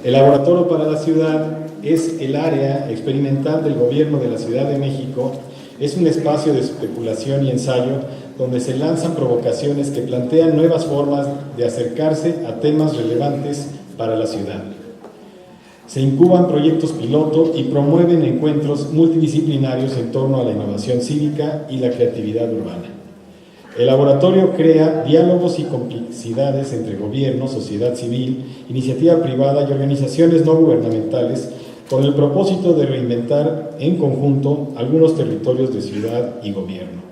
El Laboratorio para la Ciudad es el área experimental del Gobierno de la Ciudad de México. Es un espacio de especulación y ensayo donde se lanzan provocaciones que plantean nuevas formas de acercarse a temas relevantes para la ciudad. Se incuban proyectos piloto y promueven encuentros multidisciplinarios en torno a la innovación cívica y la creatividad urbana. El laboratorio crea diálogos y complicidades entre gobierno, sociedad civil, iniciativa privada y organizaciones no gubernamentales con el propósito de reinventar en conjunto algunos territorios de ciudad y gobierno.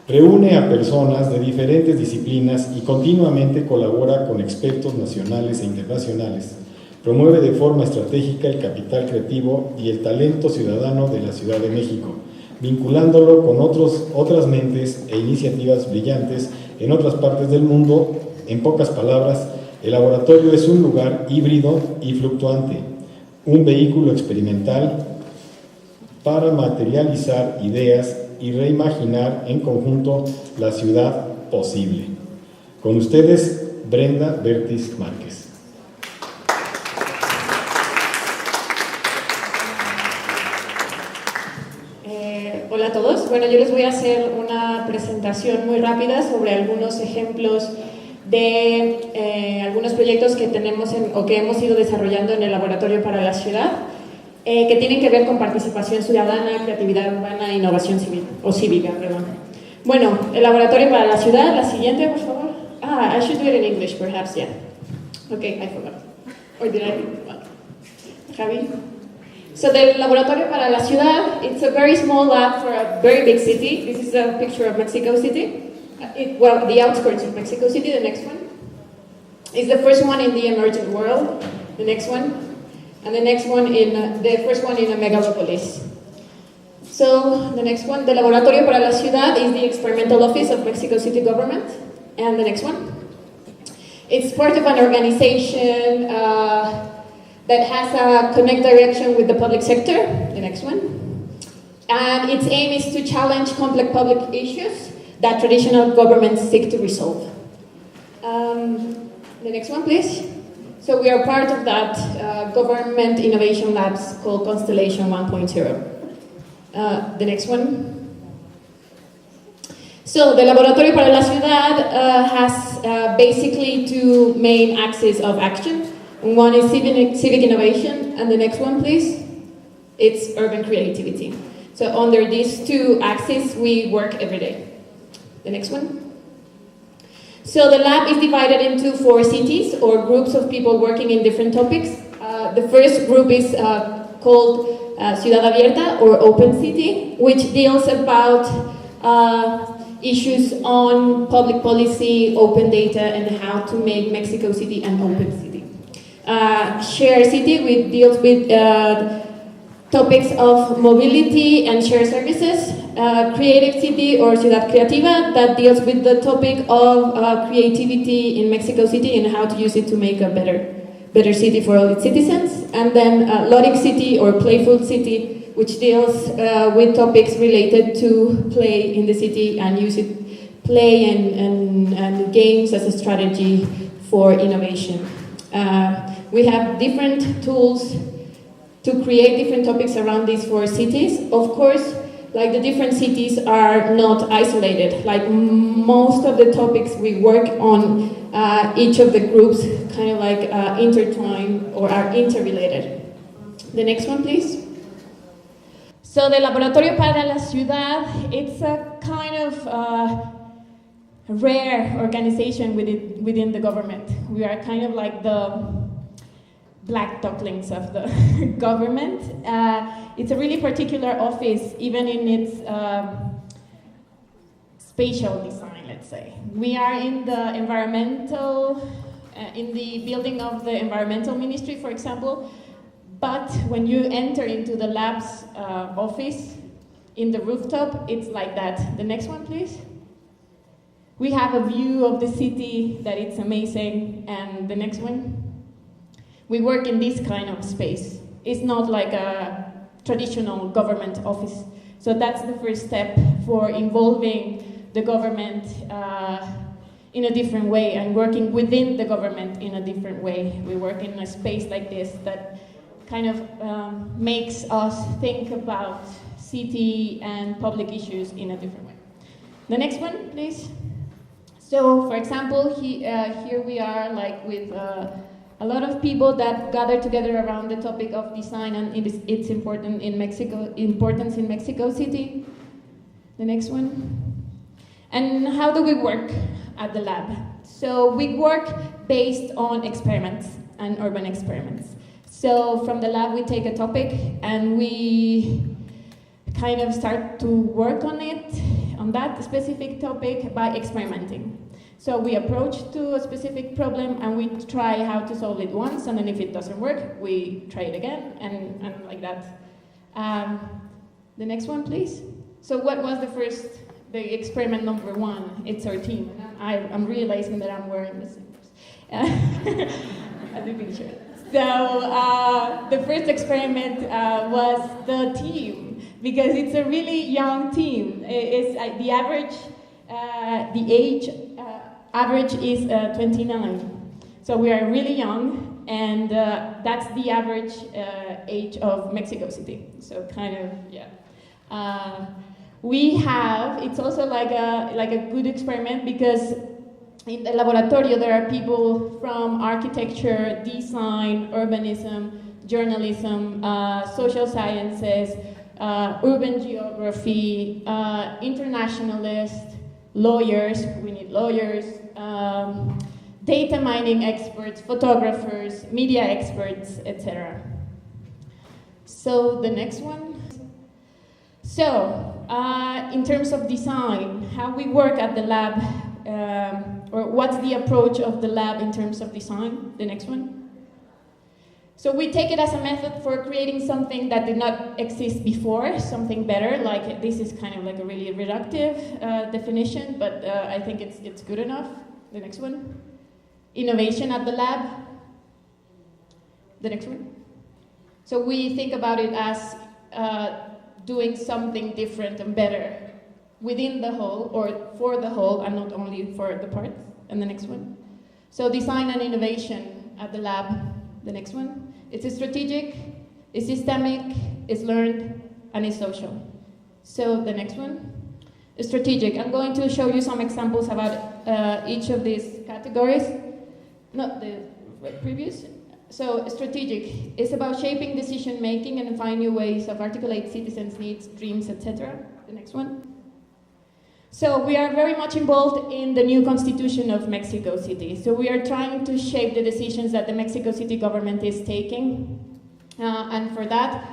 Reúne a personas de diferentes disciplinas y continuamente colabora con expertos nacionales e internacionales. Promueve de forma estratégica el capital creativo y el talento ciudadano de la Ciudad de México, vinculándolo con otras mentes e iniciativas brillantes en otras partes del mundo. En pocas palabras, el laboratorio es un lugar híbrido y fluctuante, un vehículo experimental para materializar ideas y reimaginar en conjunto la ciudad posible. Con ustedes, Brenda Bertis Márquez. Hola a todos. Bueno, yo les voy a hacer una presentación muy rápida sobre algunos ejemplos de algunos proyectos que tenemos o que hemos ido desarrollando en el Laboratorio para la Ciudad, que tienen que ver con participación ciudadana, creatividad urbana e innovación civil, o cívica, perdón. Bueno, el Laboratorio para la Ciudad, la siguiente, por favor. I should do it in English, perhaps, yeah. Okay, I forgot. Or did I? Javi? So the Laboratorio para la Ciudad, it's a very small lab for a very big city. This is a picture of Mexico City. Well, the outskirts of Mexico City, the next one. Is the first one in the emerging world, the next one. And the next one the first one in a megalopolis. So the next one, the Laboratorio para la Ciudad is the experimental office of Mexico City government. And the next one. It's part of an organization that has a connect direction with the public sector, the next one. And its aim is to challenge complex public issues that traditional governments seek to resolve. The next one, please. So we are part of that government innovation labs called Constellation 1.0. The next one. So the Laboratorio para la Ciudad has basically two main axes of action. One is civic innovation, and the next one, please, it's urban creativity. So under these two axes, we work every day. The next one. So the lab is divided into 4 cities or groups of people working in different topics. The first group is called Ciudad Abierta or Open City, which deals about issues on public policy, open data, and how to make Mexico City an open city. Share City, which deals with topics of mobility and shared services. Creative City or Ciudad Creativa, that deals with the topic of creativity in Mexico City and how to use it to make a better city for all its citizens. And then Logic City or Playful City, which deals with topics related to play in the city and play and games as a strategy for innovation. We have different tools to create different topics around these 4 cities. Of course, like the different cities are not isolated. Like most of the topics we work on, each of the groups kind of like intertwine or are interrelated. The next one, please. So the Laboratorio para la Ciudad, it's a kind of rare organization within the government. We are kind of like the black ducklings of the government. It's a really particular office, even in its spatial design, let's say. We are in the in the building of the environmental ministry, for example, but when you enter into the lab's office, in the rooftop, it's like that. The next one, please. We have a view of the city that it's amazing, and the next one. We work in this kind of space. It's not like a traditional government office. So that's the first step for involving the government in a different way and working within the government in a different way. We work in a space like this that kind of makes us think about city and public issues in a different way. The next one, please. So, for example, here we are like with a lot of people that gather together around the topic of design and its importance in Mexico City. The next one. And how do we work at the lab? So we work based on experiments and urban experiments. So from the lab we take a topic and we kind of start to work on it, on that specific topic by experimenting. So we approach to a specific problem and we try how to solve it once, and then if it doesn't work, we try it again, and like that. The next one, please. So what was the experiment number 1? It's our team. I'm realizing that I'm wearing the same as the picture. So the first experiment was the team, because it's a really young team. It's the average, the age average is 29. So we are really young, and that's the average age of Mexico City. So kind of, yeah. It's also like a good experiment, because in the Laboratorio there are people from architecture, design, urbanism, journalism, social sciences, urban geography, internationalists, lawyers, we need lawyers, data mining experts, photographers, media experts, etc. So the next one. So, in terms of design, how we work at the lab, or what's the approach of the lab in terms of design? The next one. So we take it as a method for creating something that did not exist before, something better. Like this is kind of like a really reductive definition, but I think it's good enough. The next one. Innovation at the lab. The next one. So we think about it as doing something different and better within the whole, or for the whole, and not only for the parts. And the next one. So design and innovation at the lab. The next one. It's strategic, it's systemic, it's learned, and it's social. So the next one. Strategic. I'm going to show you some examples about each of these categories. Not the previous. So strategic is about shaping decision making and find new ways of articulate citizens' needs, dreams, etc. The next one. So we are very much involved in the new constitution of Mexico City. So we are trying to shape the decisions that the Mexico City government is taking. And for that,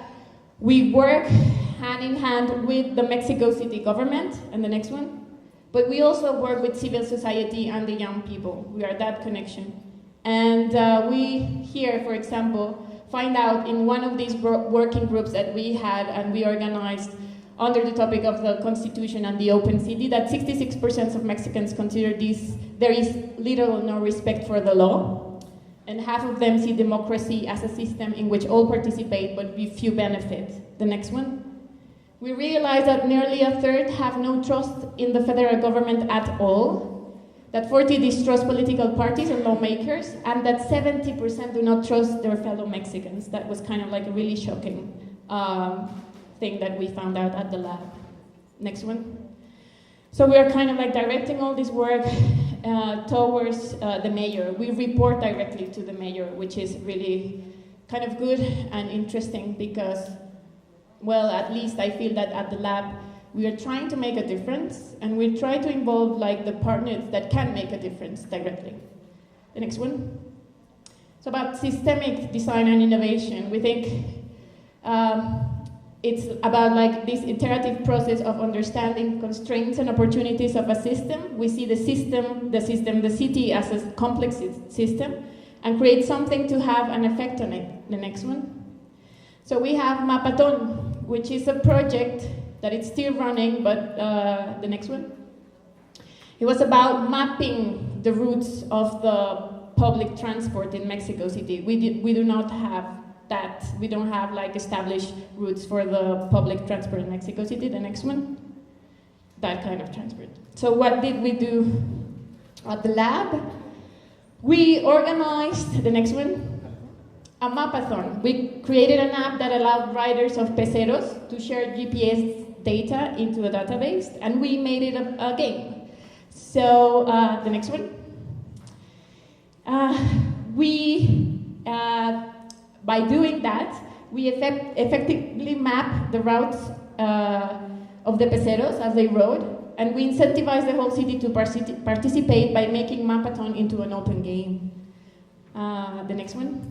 we work hand in hand with the Mexico City government. And the next one. But we also work with civil society and the young people. We are that connection. And we here, for example, find out in one of these working groups that we had and we organized under the topic of the Constitution and the open city, that 66% of Mexicans consider there is little or no respect for the law, and half of them see democracy as a system in which all participate but with few benefit. The next one. We realize that nearly a third have no trust in the federal government at all, that 40% distrust political parties and lawmakers, and that 70% do not trust their fellow Mexicans. That was kind of like a really shocking thing that we found out at the lab. Next one. So we are kind of like directing all this work towards the mayor. We report directly to the mayor, which is really kind of good and interesting because, well, at least I feel that at the lab we are trying to make a difference, and we try to involve like the partners that can make a difference directly. The next one. So about systemic design and innovation, we think it's about like this iterative process of understanding constraints and opportunities of a system. We see the city as a complex system, and create something to have an effect on it. The next one. So we have Mapaton, which is a project that it's still running, but the next one. It was about mapping the routes of the public transport in Mexico City. We do not have that. We don't have like established routes for the public transport in Mexico City. The next one. That kind of transport. So what did we do? at the lab, we organized, the next one, a mapathon. We created an app that allowed riders of peceros to share GPS data into a database, and we made it a game. So, the next one. By doing that, we effectively map the routes of the peceros as they rode, and we incentivize the whole city to participate by making Mapathon into an open game. The next one.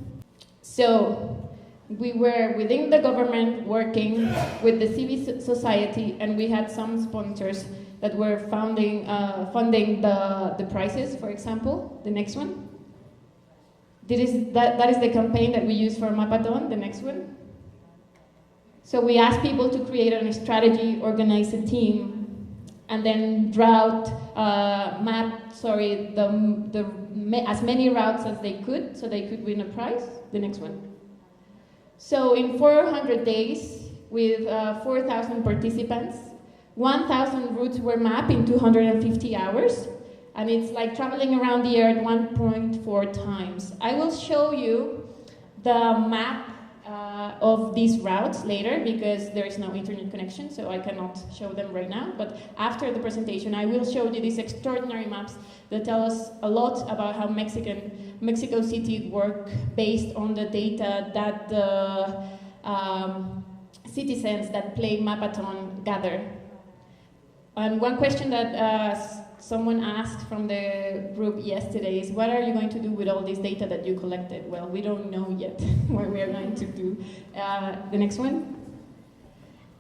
So, we were within the government working with the civil society, and we had some sponsors that were funding the prizes, for example. The next one. That is the campaign that we use for Mapathon. The next one. So we asked people to create a strategy, organize a team, and then as many routes as they could, so they could win a prize. The next one. So in 400 days, with 4,000 participants, 1,000 routes were mapped in 250 hours, and it's like traveling around the Earth 1.4 times. I will show you the map of these routes later, because there is no internet connection, so I cannot show them right now. But after the presentation, I will show you these extraordinary maps that tell us a lot about how Mexico City work based on the data that the citizens that play Mapathon gather. And one question that someone asked from the group yesterday is, what are you going to do with all this data that you collected? Well, we don't know yet what we are going to do. The next one.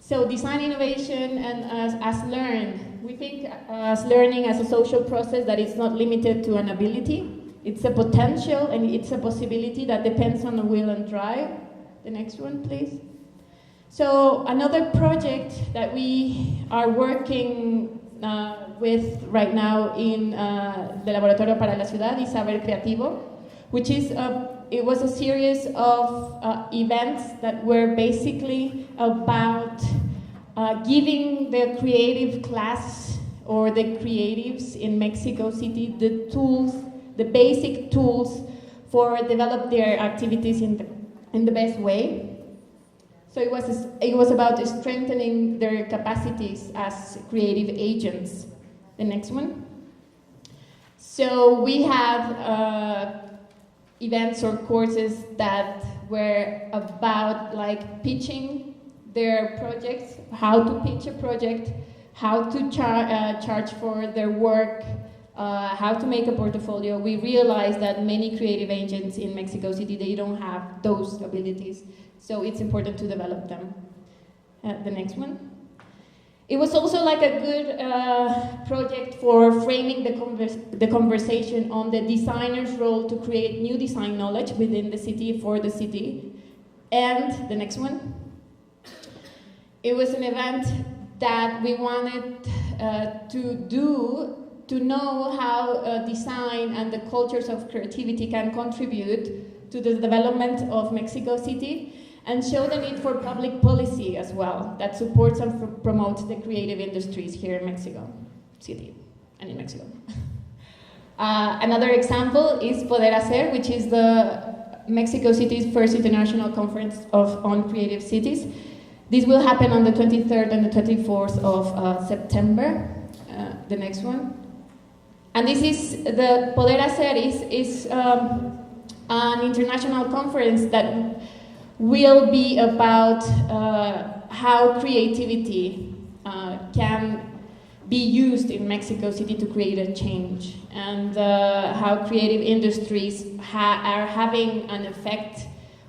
So design innovation and as learn. We think as learning as a social process that is not limited to an ability. It's a potential and it's a possibility that depends on the will and drive. The next one, please. So another project that we are working with right now in the Laboratorio para la ciudad is Saber Creativo, which is it was a series of events that were basically about giving the creative class or the creatives in Mexico City the tools, the basic tools for develop their activities in the best way. So it was about strengthening their capacities as creative agents. The next one. So we have events or courses that were about like pitching their projects, how to pitch a project, how to charge for their work, how to make a portfolio. We realized that many creative agents in Mexico City, they don't have those abilities. So it's important to develop them. The next one. It was also like a good project for framing the conversation on the designer's role to create new design knowledge within the city for the city. And the next one. It was an event that we wanted to know how design and the cultures of creativity can contribute to the development of Mexico City, and show the need for public policy as well that supports and promotes the creative industries here in Mexico City and in Mexico. Another example is Poder Hacer, which is the Mexico City's first international conference on creative cities. This will happen on the 23rd and the 24th of September. The next one. And this is the Poder Hacer is an international conference that will be about how creativity can be used in Mexico City to create a change, and how creative industries are having an effect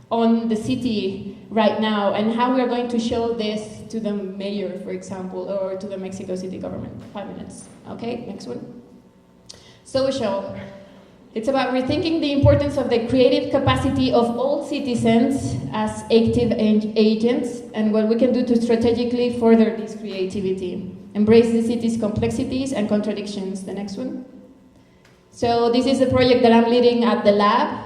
on the city right now, and how we are going to show this to the mayor, for example, or to the Mexico City government. 5 minutes. Okay, next one. Social. It's about rethinking the importance of the creative capacity of all citizens as active agents, and what we can do to strategically further this creativity. Embrace the city's complexities and contradictions. The next one. So this is a project that I'm leading at the lab,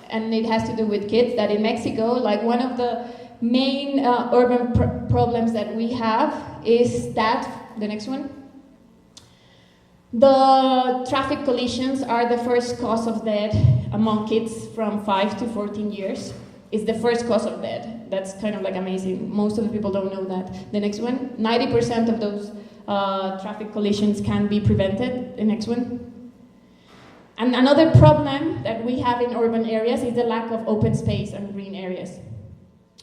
and it has to do with kids, that in Mexico, like one of the main urban problems that we have is that, the next one, The traffic collisions are the first cause of death among kids from 5 to 14 years. It's the first cause of death. That's kind of like amazing. Most of the people don't know that. The next one, 90% of those traffic collisions can be prevented. The next one. And another problem that we have in urban areas is the lack of open space and green areas.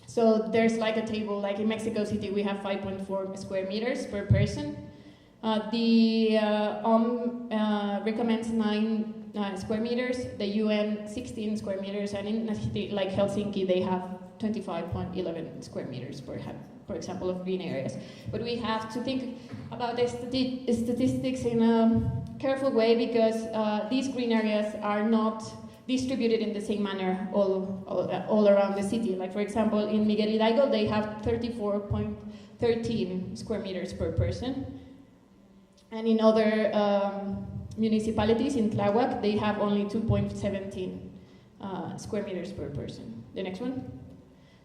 So there's like a table, like in Mexico City, we have 5.4 square meters per person. The OMS recommends 9 square meters, the UN 16 square meters, and in a city like Helsinki, they have 25.11 square meters for example, of green areas. But we have to think about the statistics in a careful way, because these green areas are not distributed in the same manner all around the city. Like, for example, in Miguel Hidalgo, they have 34.13 square meters per person. And in other municipalities, in Tláhuac, they have only 2.17 square meters per person. The next one.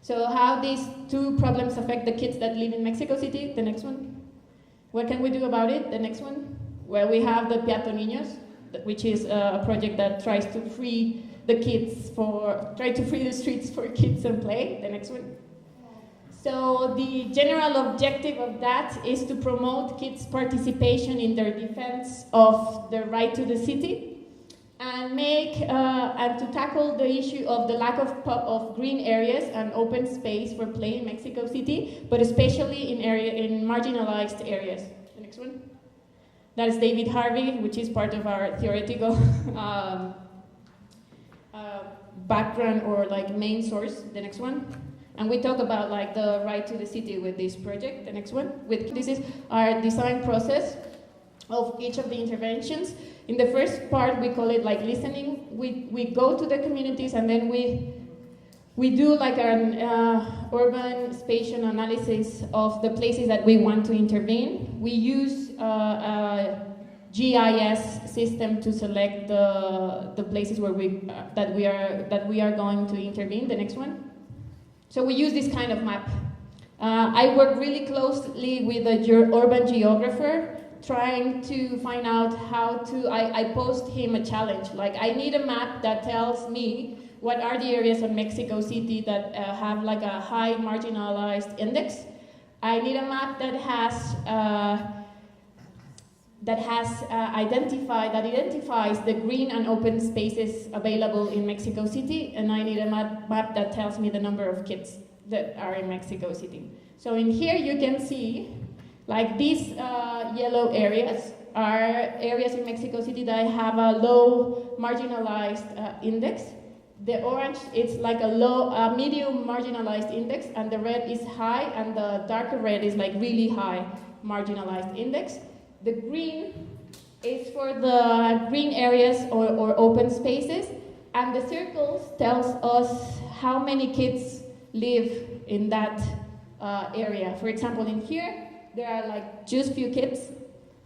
So how these two problems affect the kids that live in Mexico City? The next one. What can we do about it? The next one. Well, we have the Piato Niños, which is a project that tries to free the streets for kids and play. The next one. So the general objective of that is to promote kids' participation in their defense of the right to the city, and to tackle the issue of the lack of green areas and open space for play in Mexico City, but especially in marginalized areas. The next one. That is David Harvey, which is part of our theoretical background, or like main source. The next one. And we talk about like the right to the city with this project. The next one. This is our design process of each of the interventions. In the first part, we call it like listening. We go to the communities, and then we do like an urban spatial analysis of the places that we want to intervene. We use a GIS system to select the places where that we are going to intervene. The next one. So we use this kind of map. I work really closely with a urban geographer, trying to find out how to, I posed him a challenge. Like, I need a map that tells me what are the areas of Mexico City that have like a high marginalized index. I need a map that identifies the green and open spaces available in Mexico City, and I need a map that tells me the number of kids that are in Mexico City. So in here you can see, like, these yellow areas are areas in Mexico City that have a low marginalized index. The orange is like a medium marginalized index, and the red is high, and the darker red is like really high marginalized index. The green is for the green areas or open spaces, and the circles tells us how many kids live in that area. For example, in here, there are like just few kids,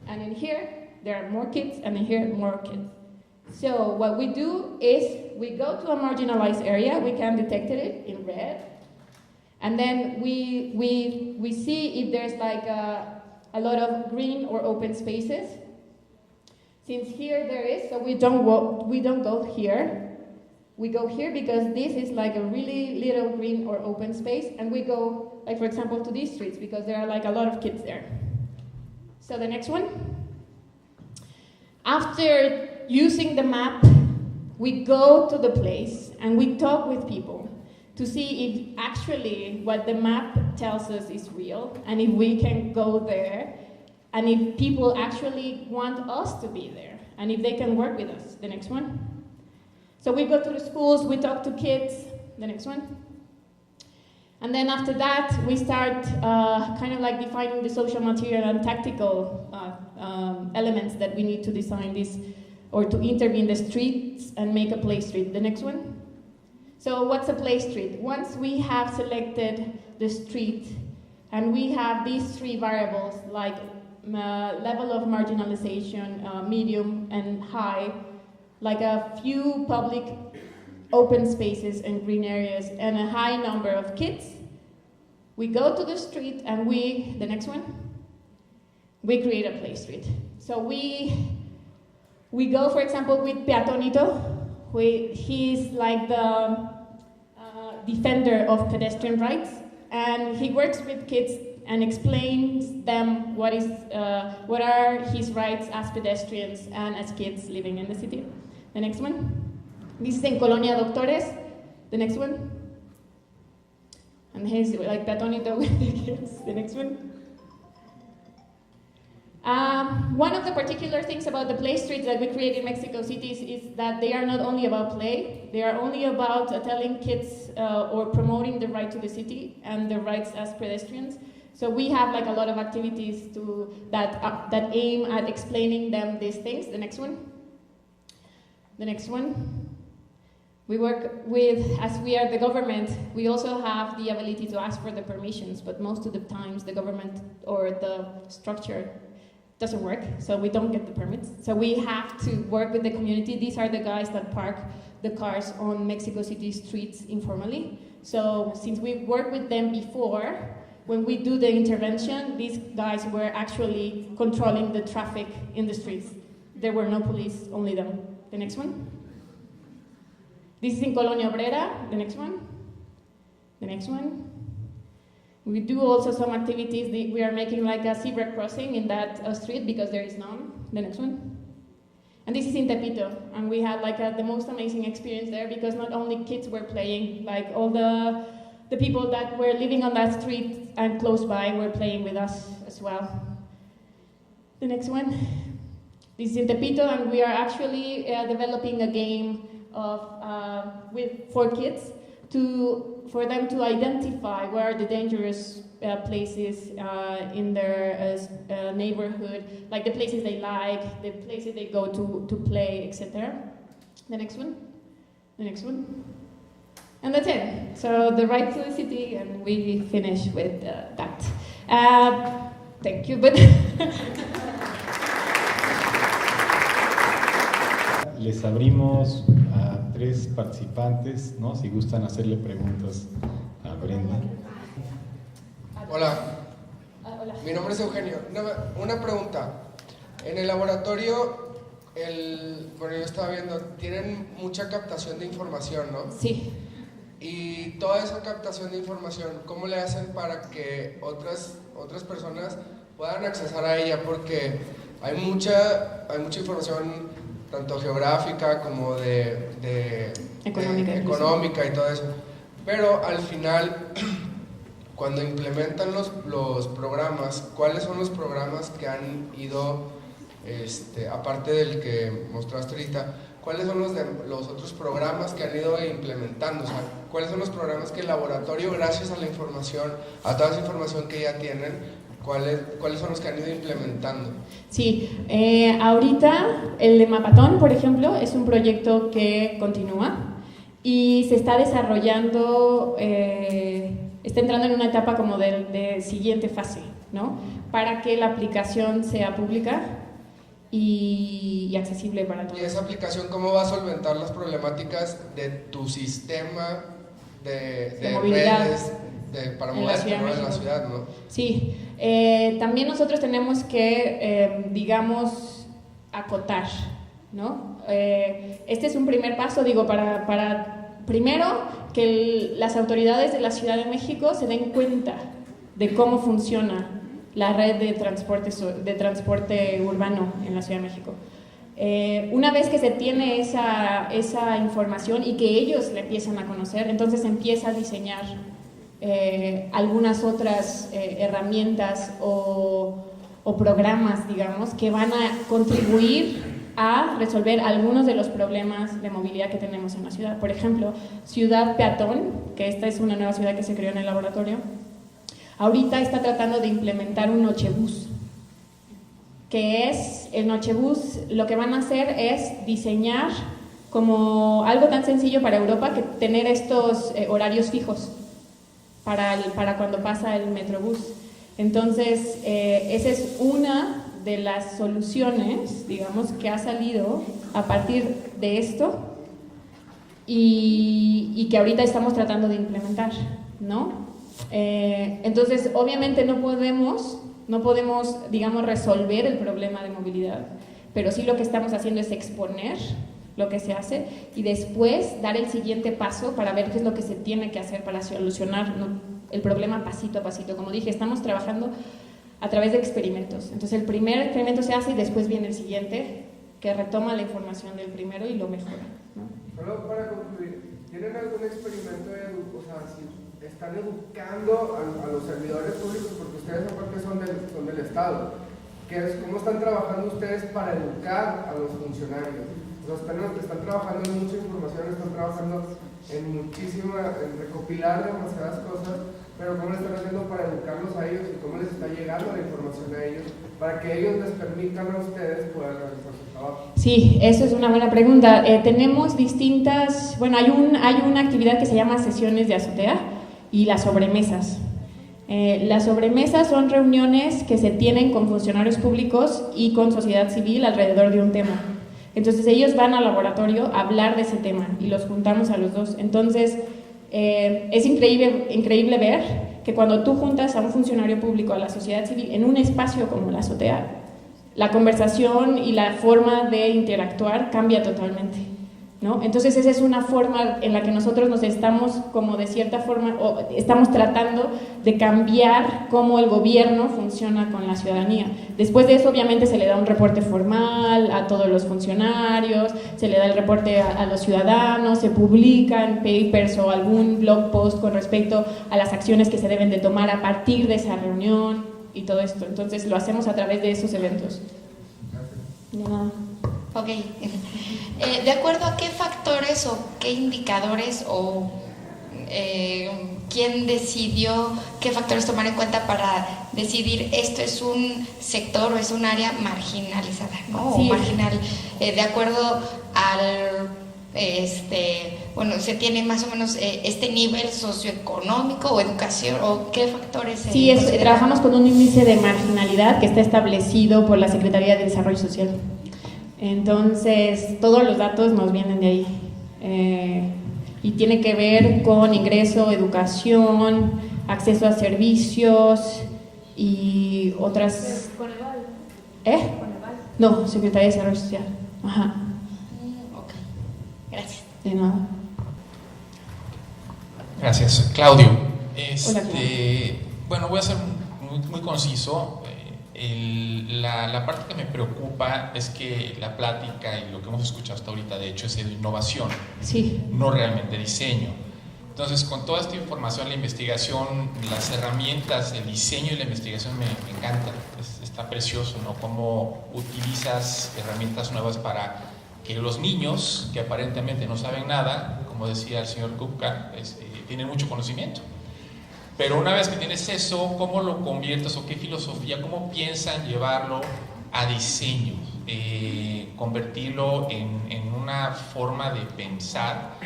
and in here, there are more kids, and in here, more kids. So what we do is we go to a marginalized area, we can detect it in red, and then we see if there's like a lot of green or open spaces. Since here there is, so we don't go here. We go here because this is like a really little green or open space, and we go, like, for example, to these streets because there are like a lot of kids there. So the next one. After using the map, we go to the place and we talk with people to see if actually what the map tells us is real, and if we can go there, and if people actually want us to be there, and if they can work with us. The next one. So we go to the schools, we talk to kids. The next one. And then after that, we start kind of like defining the social material and tactical elements that we need to design this, or to intervene the streets and make a play street. The next one. So what's a play street? Once we have selected the street, and we have these three variables, like level of marginalization, medium and high, like a few public open spaces and green areas, and a high number of kids, we go to the street and the next one, we create a play street. So we We go, for example, with Peatonito, he's like the defender of pedestrian rights, and he works with kids and explains them what are his rights as pedestrians and as kids living in the city. The next one. This is in Colonia Doctores. The next one. And here's like Peatonito with the kids. The next one. One of the particular things about the play streets that we create in Mexico City is that they are not only about play, they are only about telling kids or promoting the right to the city and the rights as pedestrians. So we have like a lot of activities that aim at explaining them these things. The next one. The next one. We work with, as we are the government, we also have the ability to ask for the permissions, but most of the times the government or the structure doesn't work, so we don't get the permits. So we have to work with the community. These are the guys that park the cars on Mexico City streets informally. So since we've worked with them before, when we do the intervention, these guys were actually controlling the traffic in the streets. There were no police, only them. The next one. This is in Colonia Obrera. The next one. The next one. We do also some activities. We are making like a zebra crossing in that street because there is none. The next one. And this is in Tepito. And we had like the most amazing experience there because not only kids were playing, like all the people that were living on that street and close by were playing with us as well. The next one. This is in Tepito, and we are actually developing a game for kids for them to identify where are the dangerous places in their neighborhood, like the places they like, the places they go to play, etc. The next one. The next one. And that's it. So the right to the city, and we finish with that. Thank you, but Les abrimos a 3 participantes, ¿no? Si gustan hacerle preguntas a Brenda. Hola. Hola. Mi nombre es Eugenio. Una pregunta. En el laboratorio, bueno, yo estaba viendo, tienen mucha captación de información, ¿no? Sí. Y toda esa captación de información, ¿cómo le hacen para que otras personas puedan accesar a ella? Porque hay mucha información, tanto geográfica como de económica y todo eso. Pero al final, cuando implementan los programas, ¿cuáles son los programas que han ido, aparte del que mostraste ahorita, cuáles son los otros programas que han ido implementando? O sea, ¿cuáles son los programas que el laboratorio, gracias a la información, a toda esa información que ya tienen, ¿cuáles son los que han ido implementando? Sí, ahorita el de Mapatón, por ejemplo, es un proyecto que continúa y se está desarrollando, está entrando en una etapa como de siguiente fase, ¿no? Para que la aplicación sea pública y accesible para todos. ¿Y esa aplicación cómo va a solventar las problemáticas de tu sistema de movilidad redes para moverte en la ciudad, ¿no? Sí, también nosotros tenemos que, digamos, acotar, ¿no? Este es un primer paso, digo, para primero que las autoridades de la Ciudad de México se den cuenta de cómo funciona la red de transporte urbano en la Ciudad de México. Una vez que se tiene esa información y que ellos la empiezan a conocer, entonces se empieza a diseñar algunas otras herramientas o programas, digamos, que van a contribuir a resolver algunos de los problemas de movilidad que tenemos en la ciudad. Por ejemplo, Ciudad Peatón, que esta es una nueva ciudad que se creó en el laboratorio, ahorita está tratando de implementar un nochebús, que es el nochebús. Lo que van a hacer es diseñar como algo tan sencillo para Europa que tener estos horarios fijos para cuando pasa el metrobús. Entonces, esa es una de las soluciones, digamos, que ha salido a partir de esto y que ahorita estamos tratando de implementar, ¿no? Entonces, obviamente no podemos, digamos, resolver el problema de movilidad, pero sí lo que estamos haciendo es exponer lo que se hace y después dar el siguiente paso para ver qué es lo que se tiene que hacer para solucionar, ¿no?, el problema pasito a pasito. Como dije, estamos trabajando a través de experimentos. Entonces el primer experimento se hace y después viene el siguiente, que retoma la información del primero y lo mejora, ¿no? Solo para concluir, ¿tienen algún experimento o sea, si están educando a los servidores públicos, porque ustedes aparte son del Estado, cómo están trabajando ustedes para educar a los funcionarios? O sea, están trabajando en mucha información, están trabajando en recopilar demasiadas cosas, pero ¿cómo lo están haciendo para educarlos a ellos y cómo les está llegando la información a ellos para que ellos les permitan a ustedes poder realizar su trabajo? Sí, eso es una buena pregunta. Tenemos distintas, bueno, hay una actividad que se llama sesiones de azotea y las sobremesas. Las sobremesas son reuniones que se tienen con funcionarios públicos y con sociedad civil alrededor de un tema. Entonces ellos van al laboratorio a hablar de ese tema y los juntamos a los dos. Entonces es increíble ver que cuando tú juntas a un funcionario público, a la sociedad civil, en un espacio como la azotea, la conversación y la forma de interactuar cambia totalmente, ¿no? Entonces esa es una forma en la que nosotros nos estamos, como de cierta forma, estamos tratando de cambiar cómo el gobierno funciona con la ciudadanía. Después de eso obviamente se le da un reporte formal a todos los funcionarios, se le da el reporte a los ciudadanos, se publican papers o algún blog post con respecto a las acciones que se deben de tomar a partir de esa reunión y todo esto. Entonces lo hacemos a través de esos eventos. De nada. Ok. ¿De acuerdo a qué factores o qué indicadores o quién decidió qué factores tomar en cuenta para decidir esto es un sector o es un área marginalizada, ¿no? Sí. O marginal, de acuerdo al bueno, se tiene más o menos este nivel socioeconómico o educación o qué factores se Sí, consideran? trabajamos con un índice de marginalidad que está establecido por la Secretaría de Desarrollo Social. Entonces, todos los datos nos vienen de ahí. Y tiene que ver con ingreso, educación, acceso a servicios y otras... ¿Coneval? ¿Coneval? No, Secretaría de Desarrollo Social. Ajá. Ok, gracias. De nada. Gracias. Claudio. Hola, Claudio. Bueno, voy a ser muy conciso. La parte que me preocupa es que la plática y lo que hemos escuchado hasta ahorita, de hecho, es de innovación, Sí. no realmente diseño. Entonces, con toda esta información, la investigación, las herramientas, el diseño y la investigación me encantan. Está precioso, ¿no? Cómo utilizas herramientas nuevas para que los niños, que aparentemente no saben nada, como decía el señor Kupka, tienen mucho conocimiento. Pero una vez que tienes eso, ¿cómo lo conviertes o qué filosofía, cómo piensan llevarlo a diseño? Convertirlo en una forma de pensar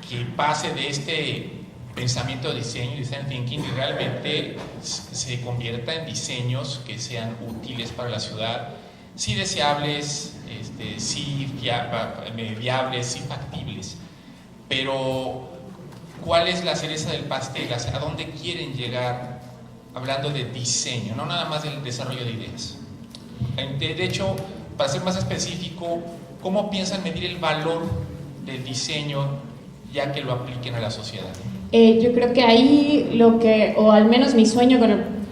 que pase de este pensamiento de diseño, design thinking, y realmente se convierta en diseños que sean útiles para la ciudad, sí deseables, sí viables, sí factibles. Pero ¿cuál es la cereza del pastel? ¿A dónde quieren llegar hablando de diseño? No nada más del desarrollo de ideas. De hecho, para ser más específico, ¿cómo piensan medir el valor del diseño ya que lo apliquen a la sociedad? Yo creo que ahí o al menos mi sueño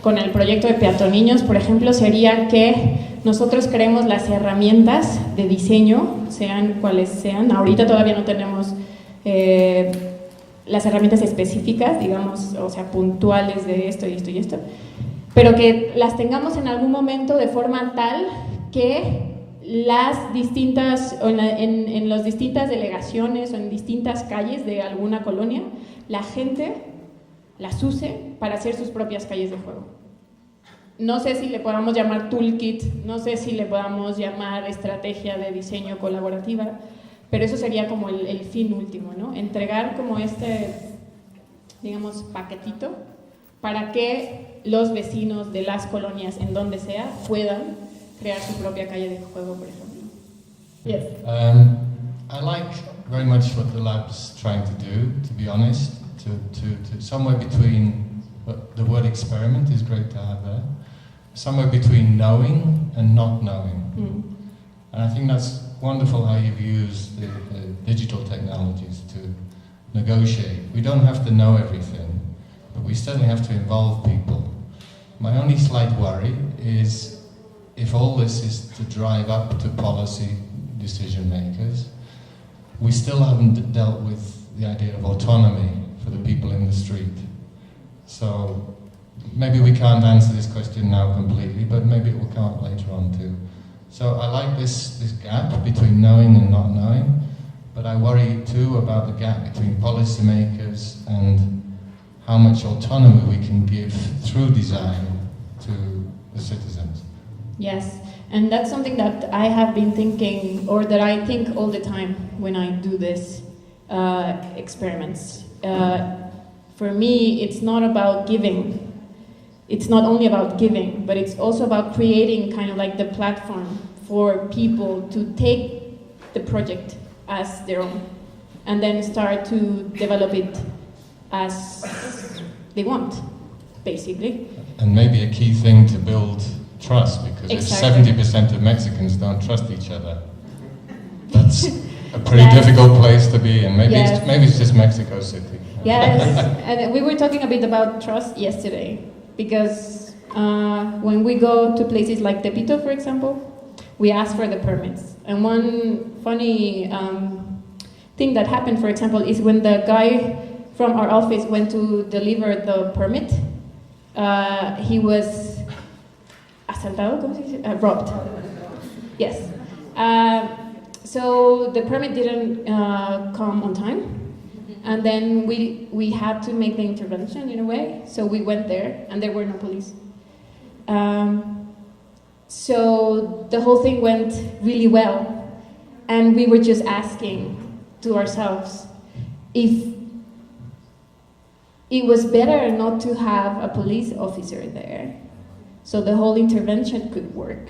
con el proyecto de Peatoniños, por ejemplo, sería que nosotros creemos las herramientas de diseño, sean cuales sean. Ahorita todavía no tenemos las herramientas específicas, digamos, o sea, puntuales de esto y esto y esto, pero que las tengamos en algún momento de forma tal que las distintas, en las distintas delegaciones o en distintas calles de alguna colonia, la gente las use para hacer sus propias calles de juego. No sé si le podamos llamar toolkit, no sé si le podamos llamar estrategia de diseño colaborativa, pero eso sería como el fin último, ¿no? Entregar como digamos, paquetito para que los vecinos de las colonias, en donde sea, puedan crear su propia calle de juego, por ejemplo. Yes. I like very much what the lab's trying to do, to be honest, to somewhere between, the word experiment is great to have there, somewhere between knowing and not knowing. And I think that's wonderful how you've used the digital technologies to negotiate. We don't have to know everything, but we certainly have to involve people. My only slight worry is if all this is to drive up to policy decision makers, we still haven't dealt with the idea of autonomy for the people in the street. So maybe we can't answer this question now completely, but maybe it will come up later on too. So I like this gap between knowing and not knowing, but I worry too about the gap between policymakers and how much autonomy we can give through design to the citizens. Yes, and that's something that I have been thinking, or that I think all the time when I do this experiments. For me, it's not about giving. It's not only about giving, but it's also about creating kind of like the platform for people to take the project as their own and then start to develop it as they want, basically. And maybe a key thing to build trust, because Exactly. if 70% of Mexicans don't trust each other, that's a pretty difficult place to be in. Maybe, Yes. maybe it's just Mexico City. Yes, and we were talking a bit about trust yesterday, because when we go to places like Tepito, for example, we ask for the permits. And one funny thing that happened, for example, is when the guy from our office went to deliver the permit, he was asaltado, ¿cómo se dice? Robbed. Yes. So the permit didn't come on time. And then we had to make the intervention in a way. So we went there, and there were no police. So the whole thing went really well. And we were just asking to ourselves if it was better not to have a police officer there, so the whole intervention could work.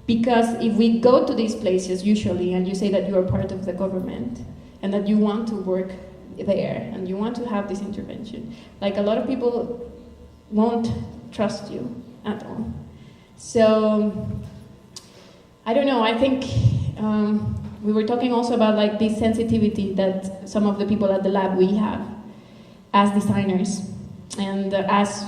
Because if we go to these places usually, and you say that you are part of the government, and that you want to work there, and you want to have this intervention, like a lot of people won't trust you at all. So, I don't know, I think we were talking also about like this sensitivity that some of the people at the lab we have as designers and as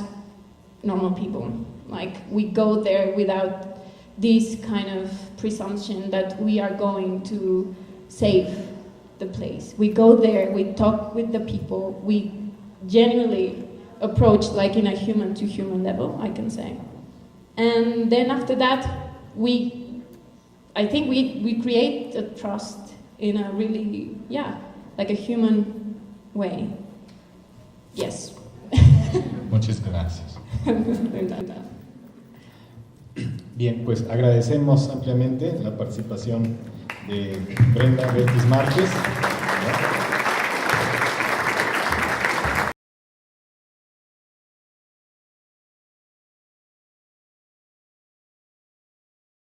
normal people. Like, we go there without this kind of presumption that we are going to save the place. We go there, we talk with the people, we genuinely approach like in a human to human level, I can say. And then after that, I think we create a trust in a really, like a human way. Yes. Muchas gracias. Bien, pues agradecemos ampliamente la participación de Brenda Belkis Márquez, ¿no?